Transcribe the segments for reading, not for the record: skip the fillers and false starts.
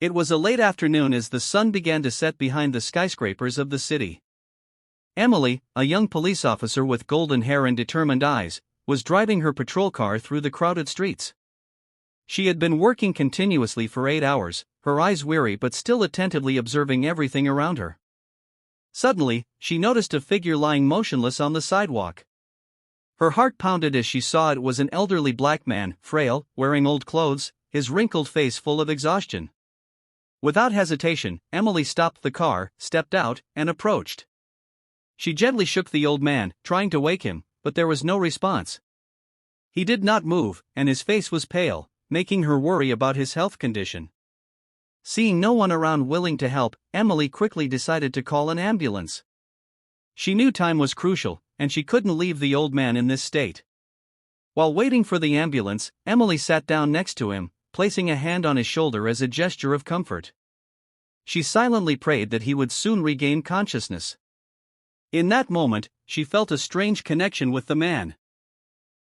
It was a late afternoon as the sun began to set behind the skyscrapers of the city. Emily, a young police officer with golden hair and determined eyes, was driving her patrol car through the crowded streets. She had been working continuously for 8 hours, her eyes weary but still attentively observing everything around her. Suddenly, she noticed a figure lying motionless on the sidewalk. Her heart pounded as she saw it was an elderly black man, frail, wearing old clothes, his wrinkled face full of exhaustion. Without hesitation, Emily stopped the car, stepped out, and approached. She gently shook the old man, trying to wake him, but there was no response. He did not move, and his face was pale, making her worry about his health condition. Seeing no one around willing to help, Emily quickly decided to call an ambulance. She knew time was crucial, and she couldn't leave the old man in this state. While waiting for the ambulance, Emily sat down next to him, placing a hand on his shoulder as a gesture of comfort. She silently prayed that he would soon regain consciousness. In that moment, she felt a strange connection with the man.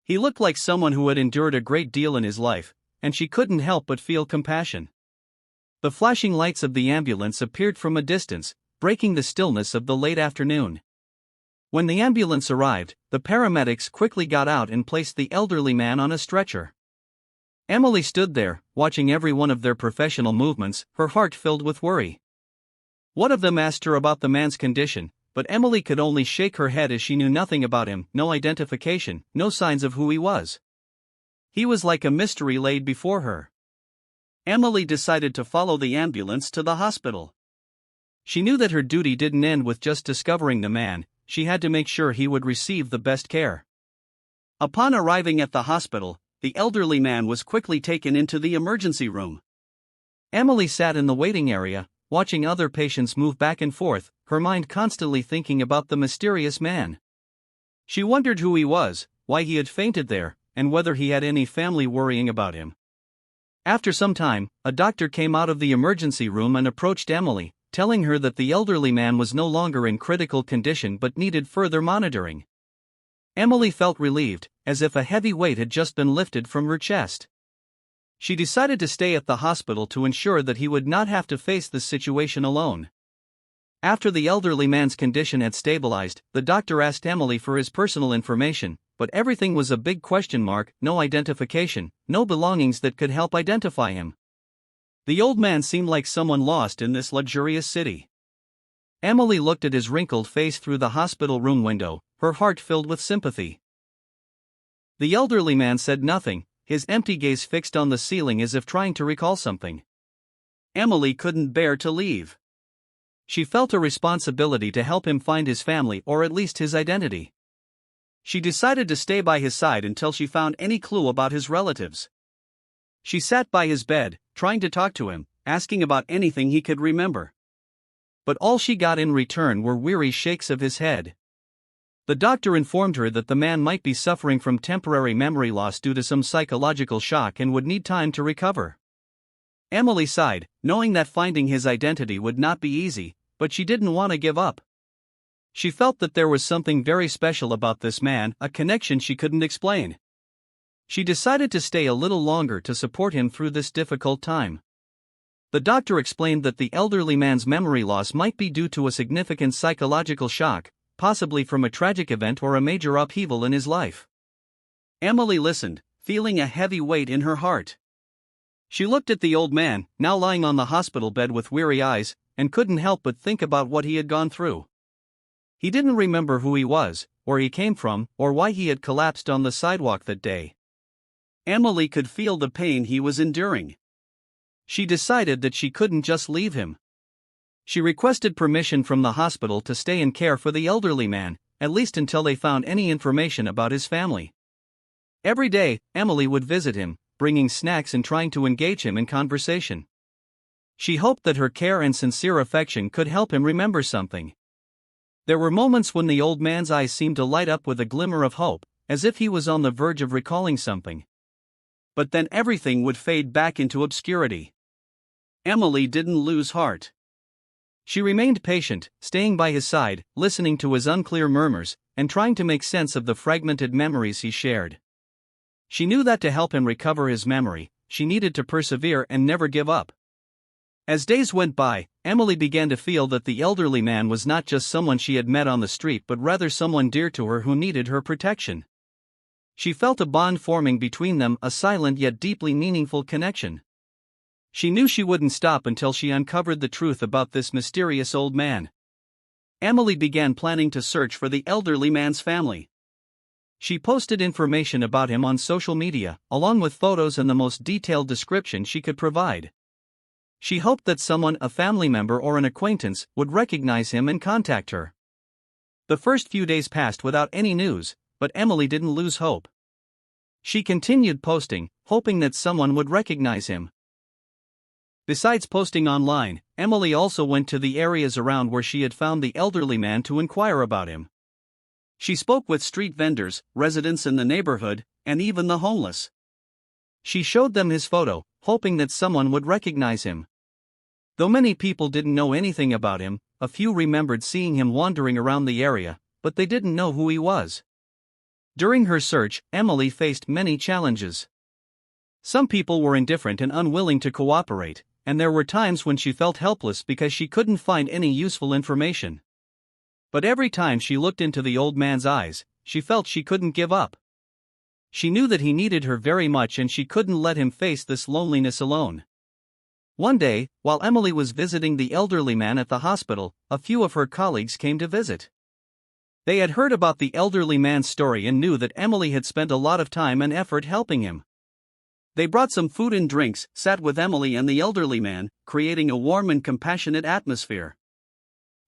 He looked like someone who had endured a great deal in his life, and she couldn't help but feel compassion. The flashing lights of the ambulance appeared from a distance, breaking the stillness of the late afternoon. When the ambulance arrived, the paramedics quickly got out and placed the elderly man on a stretcher. Emily stood there, watching every one of their professional movements, her heart filled with worry. One of them asked her about the man's condition, but Emily could only shake her head as she knew nothing about him, no identification, no signs of who he was. He was like a mystery laid before her. Emily decided to follow the ambulance to the hospital. She knew that her duty didn't end with just discovering the man, she had to make sure he would receive the best care. Upon arriving at the hospital, the elderly man was quickly taken into the emergency room. Emily sat in the waiting area, watching other patients move back and forth, her mind constantly thinking about the mysterious man. She wondered who he was, why he had fainted there, and whether he had any family worrying about him. After some time, a doctor came out of the emergency room and approached Emily, telling her that the elderly man was no longer in critical condition but needed further monitoring. Emily felt relieved, as if a heavy weight had just been lifted from her chest. She decided to stay at the hospital to ensure that he would not have to face this situation alone. After the elderly man's condition had stabilized, the doctor asked Emily for his personal information, but everything was a big question mark, no identification, no belongings that could help identify him. The old man seemed like someone lost in this luxurious city. Emily looked at his wrinkled face through the hospital room window, her heart filled with sympathy. The elderly man said nothing, his empty gaze fixed on the ceiling as if trying to recall something. Emily couldn't bear to leave. She felt a responsibility to help him find his family or at least his identity. She decided to stay by his side until she found any clue about his relatives. She sat by his bed, trying to talk to him, asking about anything he could remember. But all she got in return were weary shakes of his head. The doctor informed her that the man might be suffering from temporary memory loss due to some psychological shock and would need time to recover. Emily sighed, knowing that finding his identity would not be easy, but she didn't want to give up. She felt that there was something very special about this man, a connection she couldn't explain. She decided to stay a little longer to support him through this difficult time. The doctor explained that the elderly man's memory loss might be due to a significant psychological shock, possibly from a tragic event or a major upheaval in his life. Emily listened, feeling a heavy weight in her heart. She looked at the old man, now lying on the hospital bed with weary eyes, and couldn't help but think about what he had gone through. He didn't remember who he was, where he came from, or why he had collapsed on the sidewalk that day. Emily could feel the pain he was enduring. She decided that she couldn't just leave him. She requested permission from the hospital to stay and care for the elderly man, at least until they found any information about his family. Every day, Emily would visit him, bringing snacks and trying to engage him in conversation. She hoped that her care and sincere affection could help him remember something. There were moments when the old man's eyes seemed to light up with a glimmer of hope, as if he was on the verge of recalling something. But then everything would fade back into obscurity. Emily didn't lose heart. She remained patient, staying by his side, listening to his unclear murmurs, and trying to make sense of the fragmented memories he shared. She knew that to help him recover his memory, she needed to persevere and never give up. As days went by, Emily began to feel that the elderly man was not just someone she had met on the street but rather someone dear to her who needed her protection. She felt a bond forming between them, a silent yet deeply meaningful connection. She knew she wouldn't stop until she uncovered the truth about this mysterious old man. Emily began planning to search for the elderly man's family. She posted information about him on social media, along with photos and the most detailed description she could provide. She hoped that someone, a family member or an acquaintance, would recognize him and contact her. The first few days passed without any news, but Emily didn't lose hope. She continued posting, hoping that someone would recognize him. Besides posting online, Emily also went to the areas around where she had found the elderly man to inquire about him. She spoke with street vendors, residents in the neighborhood, and even the homeless. She showed them his photo, hoping that someone would recognize him. Though many people didn't know anything about him, a few remembered seeing him wandering around the area, but they didn't know who he was. During her search, Emily faced many challenges. Some people were indifferent and unwilling to cooperate, and there were times when she felt helpless because she couldn't find any useful information. But every time she looked into the old man's eyes, she felt she couldn't give up. She knew that he needed her very much and she couldn't let him face this loneliness alone. One day, while Emily was visiting the elderly man at the hospital, a few of her colleagues came to visit. They had heard about the elderly man's story and knew that Emily had spent a lot of time and effort helping him. They brought some food and drinks, sat with Emily and the elderly man, creating a warm and compassionate atmosphere.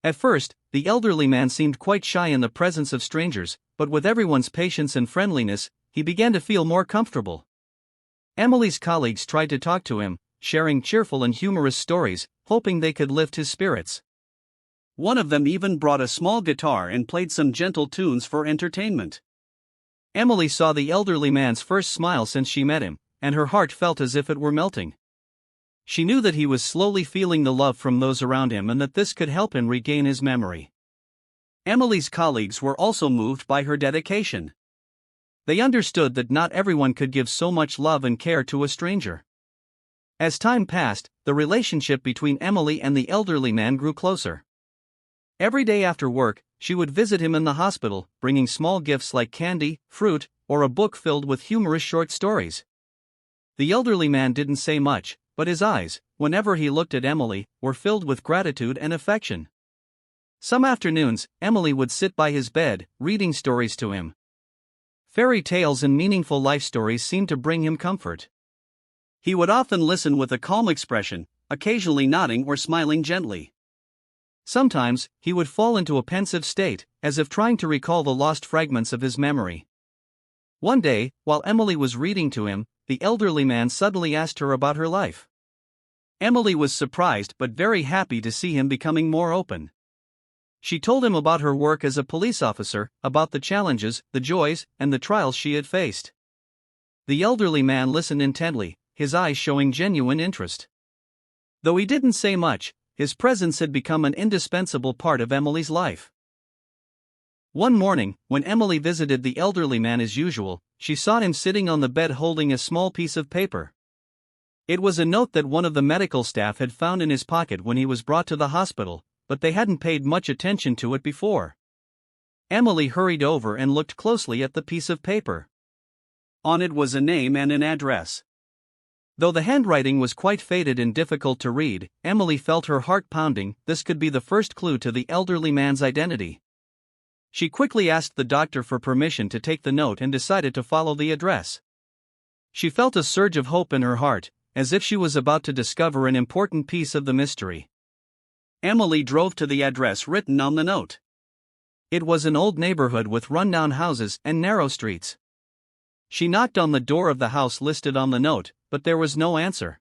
At first, the elderly man seemed quite shy in the presence of strangers, but with everyone's patience and friendliness, he began to feel more comfortable. Emily's colleagues tried to talk to him, sharing cheerful and humorous stories, hoping they could lift his spirits. One of them even brought a small guitar and played some gentle tunes for entertainment. Emily saw the elderly man's first smile since she met him, and her heart felt as if it were melting. She knew that he was slowly feeling the love from those around him and that this could help him regain his memory. Emily's colleagues were also moved by her dedication. They understood that not everyone could give so much love and care to a stranger. As time passed, the relationship between Emily and the elderly man grew closer. Every day after work, she would visit him in the hospital, bringing small gifts like candy, fruit, or a book filled with humorous short stories. The elderly man didn't say much, but his eyes, whenever he looked at Emily, were filled with gratitude and affection. Some afternoons, Emily would sit by his bed, reading stories to him. Fairy tales and meaningful life stories seemed to bring him comfort. He would often listen with a calm expression, occasionally nodding or smiling gently. Sometimes, he would fall into a pensive state, as if trying to recall the lost fragments of his memory. One day, while Emily was reading to him, the elderly man suddenly asked her about her life. Emily was surprised but very happy to see him becoming more open. She told him about her work as a police officer, about the challenges, the joys, and the trials she had faced. The elderly man listened intently, his eyes showing genuine interest. Though he didn't say much, his presence had become an indispensable part of Emily's life. One morning, when Emily visited the elderly man as usual, she saw him sitting on the bed holding a small piece of paper. It was a note that one of the medical staff had found in his pocket when he was brought to the hospital, but they hadn't paid much attention to it before. Emily hurried over and looked closely at the piece of paper. On it was a name and an address. Though the handwriting was quite faded and difficult to read, Emily felt her heart pounding. This could be the first clue to the elderly man's identity. She quickly asked the doctor for permission to take the note and decided to follow the address. She felt a surge of hope in her heart, as if she was about to discover an important piece of the mystery. Emily drove to the address written on the note. It was an old neighborhood with rundown houses and narrow streets. She knocked on the door of the house listed on the note, but there was no answer.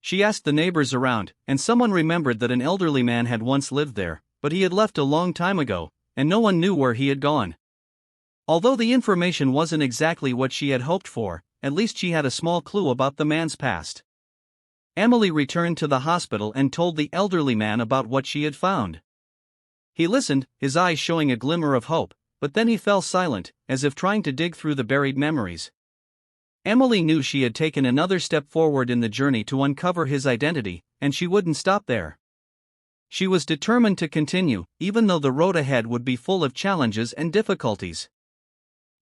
She asked the neighbors around, and someone remembered that an elderly man had once lived there, but he had left a long time ago, and no one knew where he had gone. Although the information wasn't exactly what she had hoped for, at least she had a small clue about the man's past. Emily returned to the hospital and told the elderly man about what she had found. He listened, his eyes showing a glimmer of hope, but then he fell silent, as if trying to dig through the buried memories. Emily knew she had taken another step forward in the journey to uncover his identity, and she wouldn't stop there. She was determined to continue, even though the road ahead would be full of challenges and difficulties.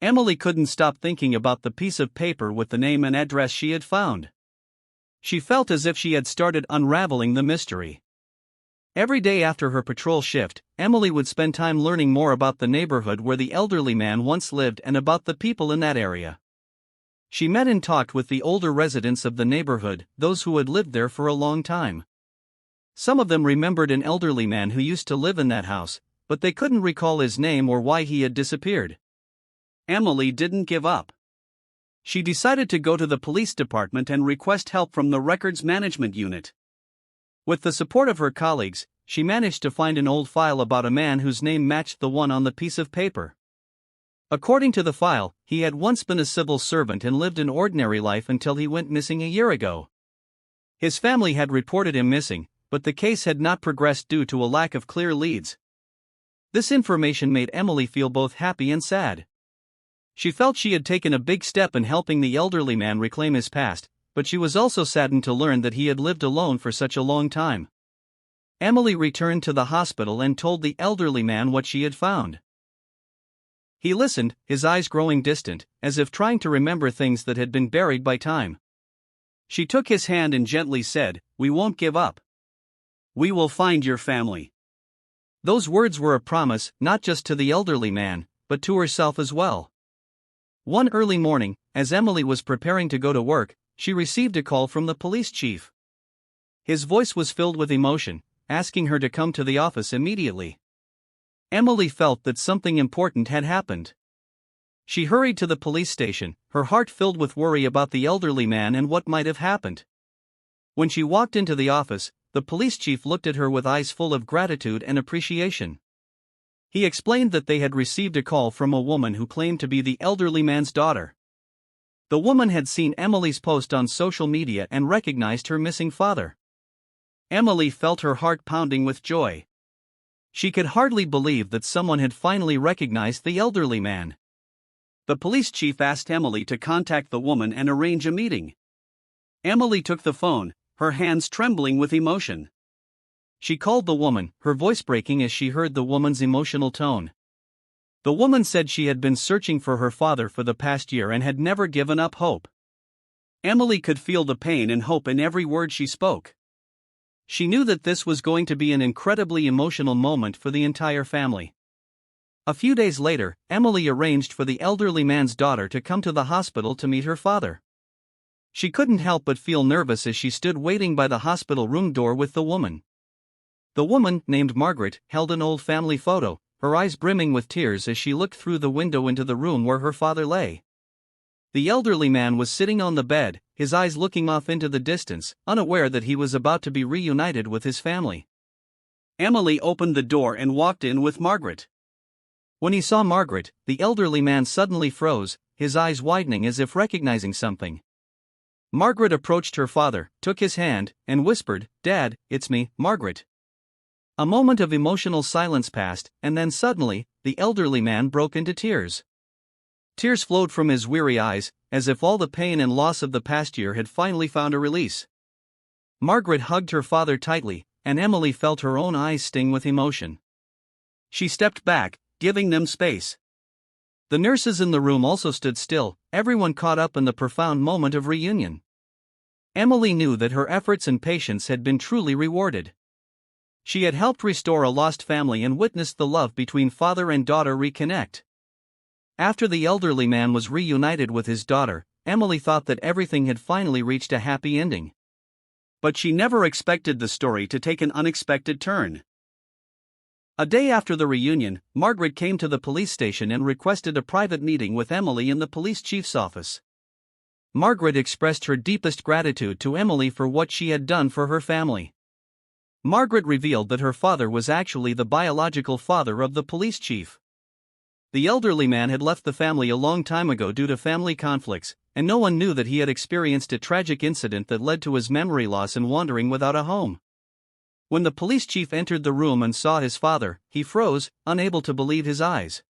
Emily couldn't stop thinking about the piece of paper with the name and address she had found. She felt as if she had started unraveling the mystery. Every day after her patrol shift, Emily would spend time learning more about the neighborhood where the elderly man once lived and about the people in that area. She met and talked with the older residents of the neighborhood, those who had lived there for a long time. Some of them remembered an elderly man who used to live in that house, but they couldn't recall his name or why he had disappeared. Emily didn't give up. She decided to go to the police department and request help from the records management unit. With the support of her colleagues, she managed to find an old file about a man whose name matched the one on the piece of paper. According to the file, he had once been a civil servant and lived an ordinary life until he went missing a year ago. His family had reported him missing, but the case had not progressed due to a lack of clear leads. This information made Emily feel both happy and sad. She felt she had taken a big step in helping the elderly man reclaim his past, but she was also saddened to learn that he had lived alone for such a long time. Emily returned to the hospital and told the elderly man what she had found. He listened, his eyes growing distant, as if trying to remember things that had been buried by time. She took his hand and gently said, "We won't give up. We will find your family." Those words were a promise, not just to the elderly man, but to herself as well. One early morning, as Emily was preparing to go to work, she received a call from the police chief. His voice was filled with emotion, asking her to come to the office immediately. Emily felt that something important had happened. She hurried to the police station, her heart filled with worry about the elderly man and what might have happened. When she walked into the office, the police chief looked at her with eyes full of gratitude and appreciation. He explained that they had received a call from a woman who claimed to be the elderly man's daughter. The woman had seen Emily's post on social media and recognized her missing father. Emily felt her heart pounding with joy. She could hardly believe that someone had finally recognized the elderly man. The police chief asked Emily to contact the woman and arrange a meeting. Emily took the phone, her hands trembling with emotion. She called the woman, her voice breaking as she heard the woman's emotional tone. The woman said she had been searching for her father for the past year and had never given up hope. Emily could feel the pain and hope in every word she spoke. She knew that this was going to be an incredibly emotional moment for the entire family. A few days later, Emily arranged for the elderly man's daughter to come to the hospital to meet her father. She couldn't help but feel nervous as she stood waiting by the hospital room door with the woman. The woman, named Margaret, held an old family photo, her eyes brimming with tears as she looked through the window into the room where her father lay. The elderly man was sitting on the bed, his eyes looking off into the distance, unaware that he was about to be reunited with his family. Emily opened the door and walked in with Margaret. When he saw Margaret, the elderly man suddenly froze, his eyes widening as if recognizing something. Margaret approached her father, took his hand, and whispered, "Dad, it's me, Margaret." A moment of emotional silence passed, and then suddenly, the elderly man broke into tears. Tears flowed from his weary eyes, as if all the pain and loss of the past year had finally found a release. Margaret hugged her father tightly, and Emily felt her own eyes sting with emotion. She stepped back, giving them space. The nurses in the room also stood still, everyone caught up in the profound moment of reunion. Emily knew that her efforts and patience had been truly rewarded. She had helped restore a lost family and witnessed the love between father and daughter reconnect. After the elderly man was reunited with his daughter, Emily thought that everything had finally reached a happy ending. But she never expected the story to take an unexpected turn. A day after the reunion, Margaret came to the police station and requested a private meeting with Emily in the police chief's office. Margaret expressed her deepest gratitude to Emily for what she had done for her family. Margaret revealed that her father was actually the biological father of the police chief. The elderly man had left the family a long time ago due to family conflicts, and no one knew that he had experienced a tragic incident that led to his memory loss and wandering without a home. When the police chief entered the room and saw his father, he froze, unable to believe his eyes.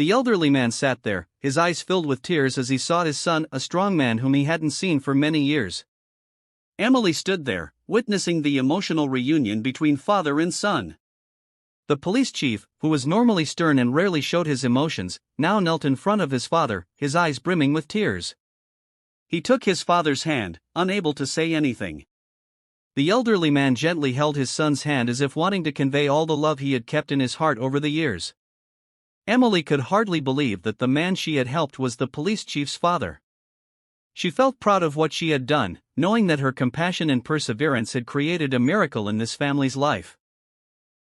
The elderly man sat there, his eyes filled with tears as he saw his son, a strong man whom he hadn't seen for many years. Emily stood there, witnessing the emotional reunion between father and son. The police chief, who was normally stern and rarely showed his emotions, now knelt in front of his father, his eyes brimming with tears. He took his father's hand, unable to say anything. The elderly man gently held his son's hand as if wanting to convey all the love he had kept in his heart over the years. Emily could hardly believe that the man she had helped was the police chief's father. She felt proud of what she had done, knowing that her compassion and perseverance had created a miracle in this family's life.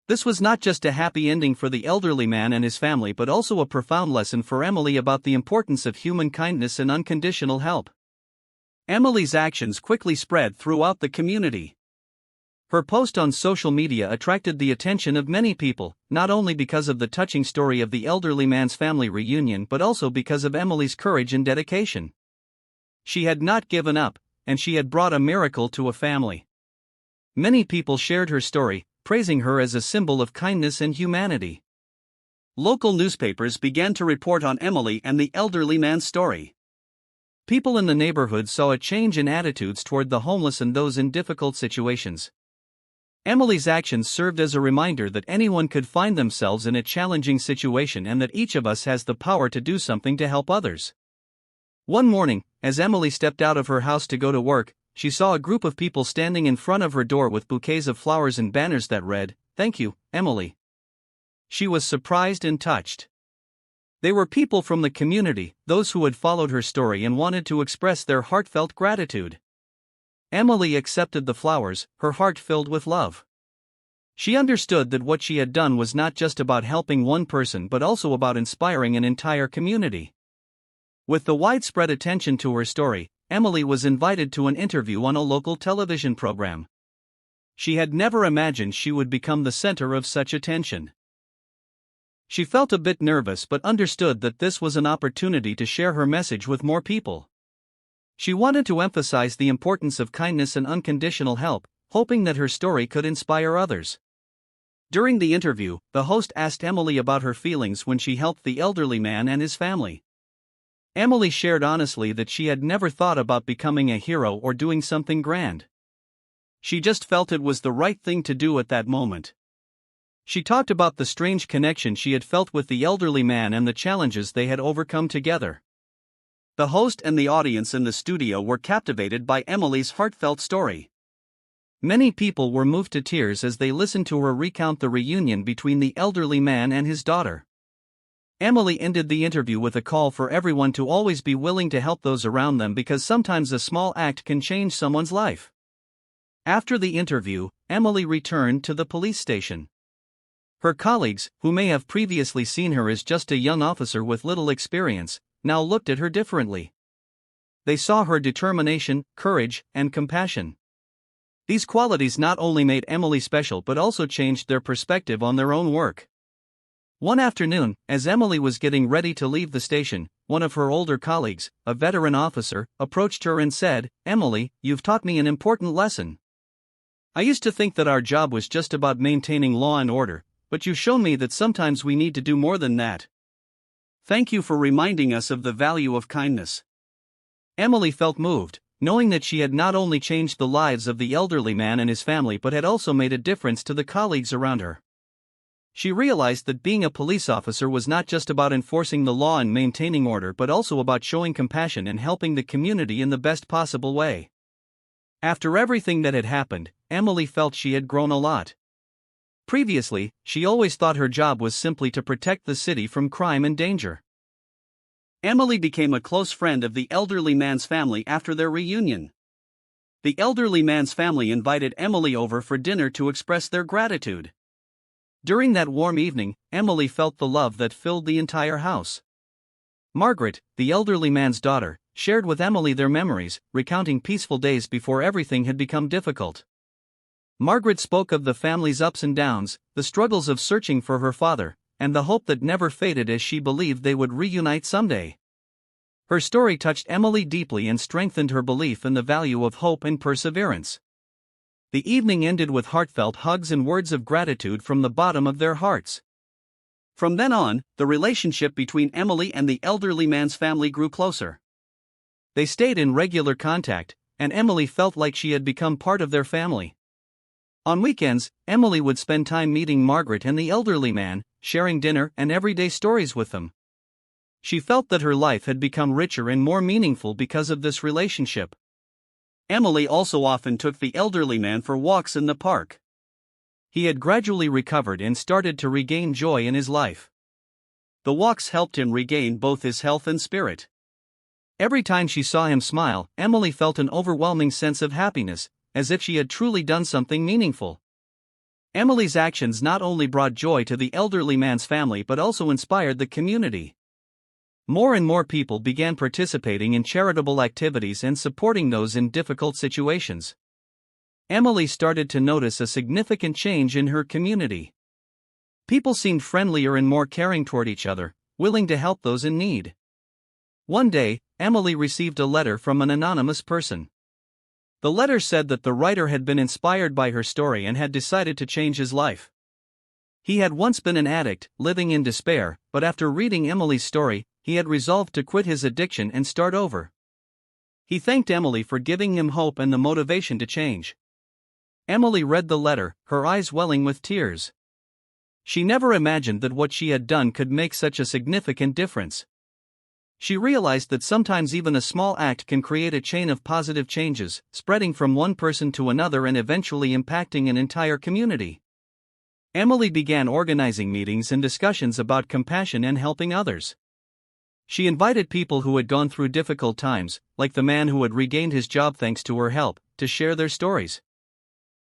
This was not just a happy ending for the elderly man and his family but also a profound lesson for Emily about the importance of human kindness and unconditional help. Emily's actions quickly spread throughout the community. Her post on social media attracted the attention of many people, not only because of the touching story of the elderly man's family reunion but also because of Emily's courage and dedication. She had not given up, and she had brought a miracle to a family. Many people shared her story, praising her as a symbol of kindness and humanity. Local newspapers began to report on Emily and the elderly man's story. People in the neighborhood saw a change in attitudes toward the homeless and those in difficult situations. Emily's actions served as a reminder that anyone could find themselves in a challenging situation and that each of us has the power to do something to help others. One morning, as Emily stepped out of her house to go to work, she saw a group of people standing in front of her door with bouquets of flowers and banners that read, "Thank you, Emily." She was surprised and touched. They were people from the community, those who had followed her story and wanted to express their heartfelt gratitude. Emily accepted the flowers, her heart filled with love. She understood that what she had done was not just about helping one person but also about inspiring an entire community. With the widespread attention to her story, Emily was invited to an interview on a local television program. She had never imagined she would become the center of such attention. She felt a bit nervous but understood that this was an opportunity to share her message with more people. She wanted to emphasize the importance of kindness and unconditional help, hoping that her story could inspire others. During the interview, the host asked Emily about her feelings when she helped the elderly man and his family. Emily shared honestly that she had never thought about becoming a hero or doing something grand. She just felt it was the right thing to do at that moment. She talked about the strange connection she had felt with the elderly man and the challenges they had overcome together. The host and the audience in the studio were captivated by Emily's heartfelt story. Many people were moved to tears as they listened to her recount the reunion between the elderly man and his daughter. Emily ended the interview with a call for everyone to always be willing to help those around them because sometimes a small act can change someone's life. After the interview, Emily returned to the police station. Her colleagues, who may have previously seen her as just a young officer with little experience, now looked at her differently. They saw her determination, courage, and compassion. These qualities not only made Emily special but also changed their perspective on their own work. One afternoon, as Emily was getting ready to leave the station, one of her older colleagues, a veteran officer, approached her and said, "Emily, you've taught me an important lesson. I used to think that our job was just about maintaining law and order, but you've shown me that sometimes we need to do more than that. Thank you for reminding us of the value of kindness." Emily felt moved, knowing that she had not only changed the lives of the elderly man and his family but had also made a difference to the colleagues around her. She realized that being a police officer was not just about enforcing the law and maintaining order but also about showing compassion and helping the community in the best possible way. After everything that had happened, Emily felt she had grown a lot. Previously, she always thought her job was simply to protect the city from crime and danger. Emily became a close friend of the elderly man's family after their reunion. The elderly man's family invited Emily over for dinner to express their gratitude. During that warm evening, Emily felt the love that filled the entire house. Margaret, the elderly man's daughter, shared with Emily their memories, recounting peaceful days before everything had become difficult. Margaret spoke of the family's ups and downs, the struggles of searching for her father, and the hope that never faded as she believed they would reunite someday. Her story touched Emily deeply and strengthened her belief in the value of hope and perseverance. The evening ended with heartfelt hugs and words of gratitude from the bottom of their hearts. From then on, the relationship between Emily and the elderly man's family grew closer. They stayed in regular contact, and Emily felt like she had become part of their family. On weekends, Emily would spend time meeting Margaret and the elderly man, sharing dinner and everyday stories with them. She felt that her life had become richer and more meaningful because of this relationship. Emily also often took the elderly man for walks in the park. He had gradually recovered and started to regain joy in his life. The walks helped him regain both his health and spirit. Every time she saw him smile, Emily felt an overwhelming sense of happiness, as if she had truly done something meaningful. Emily's actions not only brought joy to the elderly man's family but also inspired the community. More and more people began participating in charitable activities and supporting those in difficult situations. Emily started to notice a significant change in her community. People seemed friendlier and more caring toward each other, willing to help those in need. One day, Emily received a letter from an anonymous person. The letter said that the writer had been inspired by her story and had decided to change his life. He had once been an addict, living in despair, but after reading Emily's story, he had resolved to quit his addiction and start over. He thanked Emily for giving him hope and the motivation to change. Emily read the letter, her eyes welling with tears. She never imagined that what she had done could make such a significant difference. She realized that sometimes even a small act can create a chain of positive changes, spreading from one person to another and eventually impacting an entire community. Emily began organizing meetings and discussions about compassion and helping others. She invited people who had gone through difficult times, like the man who had regained his job thanks to her help, to share their stories.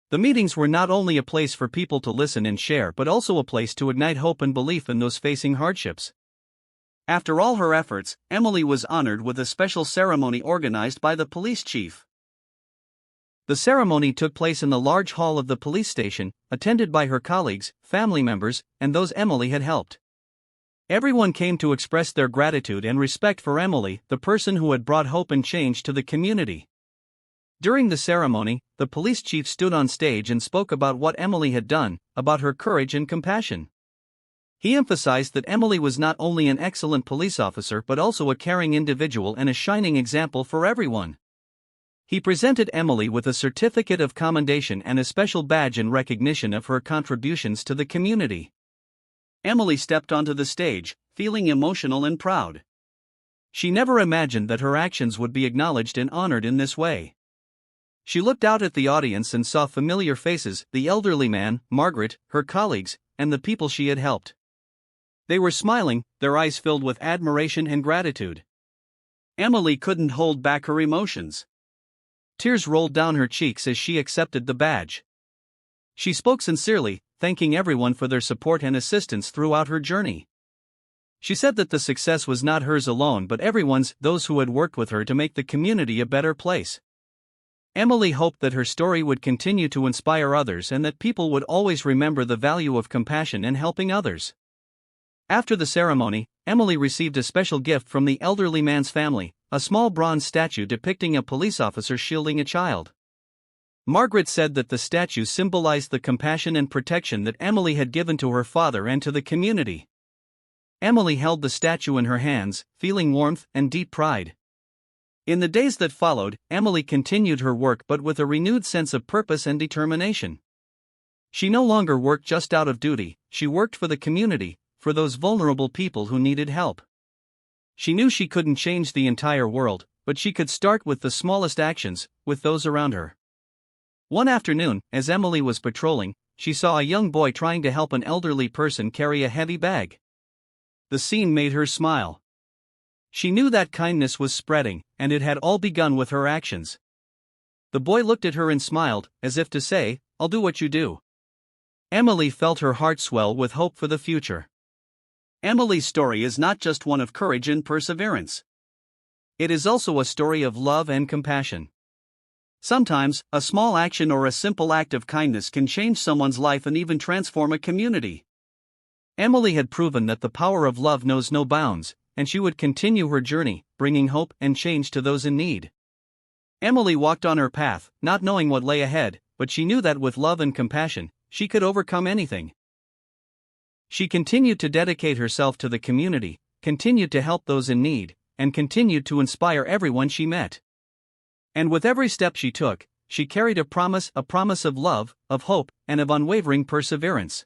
The meetings were not only a place for people to listen and share but also a place to ignite hope and belief in those facing hardships. After all her efforts, Emily was honored with a special ceremony organized by the police chief. The ceremony took place in the large hall of the police station, attended by her colleagues, family members, and those Emily had helped. Everyone came to express their gratitude and respect for Emily, the person who had brought hope and change to the community. During the ceremony, the police chief stood on stage and spoke about what Emily had done, about her courage and compassion. He emphasized that Emily was not only an excellent police officer but also a caring individual and a shining example for everyone. He presented Emily with a certificate of commendation and a special badge in recognition of her contributions to the community. Emily stepped onto the stage, feeling emotional and proud. She never imagined that her actions would be acknowledged and honored in this way. She looked out at the audience and saw familiar faces, the elderly man, Margaret, her colleagues, and the people she had helped. They were smiling, their eyes filled with admiration and gratitude. Emily couldn't hold back her emotions. Tears rolled down her cheeks as she accepted the badge. She spoke sincerely, thanking everyone for their support and assistance throughout her journey. She said that the success was not hers alone but everyone's, those who had worked with her to make the community a better place. Emily hoped that her story would continue to inspire others and that people would always remember the value of compassion and helping others. After the ceremony, Emily received a special gift from the elderly man's family, a small bronze statue depicting a police officer shielding a child. Margaret said that the statue symbolized the compassion and protection that Emily had given to her father and to the community. Emily held the statue in her hands, feeling warmth and deep pride. In the days that followed, Emily continued her work but with a renewed sense of purpose and determination. She no longer worked just out of duty, she worked for the community, for those vulnerable people who needed help. She knew she couldn't change the entire world, but she could start with the smallest actions, with those around her. One afternoon, as Emily was patrolling, she saw a young boy trying to help an elderly person carry a heavy bag. The scene made her smile. She knew that kindness was spreading, and it had all begun with her actions. The boy looked at her and smiled, as if to say, "I'll do what you do." Emily felt her heart swell with hope for the future. Emily's story is not just one of courage and perseverance. It is also a story of love and compassion. Sometimes, a small action or a simple act of kindness can change someone's life and even transform a community. Emily had proven that the power of love knows no bounds, and she would continue her journey, bringing hope and change to those in need. Emily walked on her path, not knowing what lay ahead, but she knew that with love and compassion, she could overcome anything. She continued to dedicate herself to the community, continued to help those in need, and continued to inspire everyone she met. And with every step she took, she carried a promise of love, of hope, and of unwavering perseverance.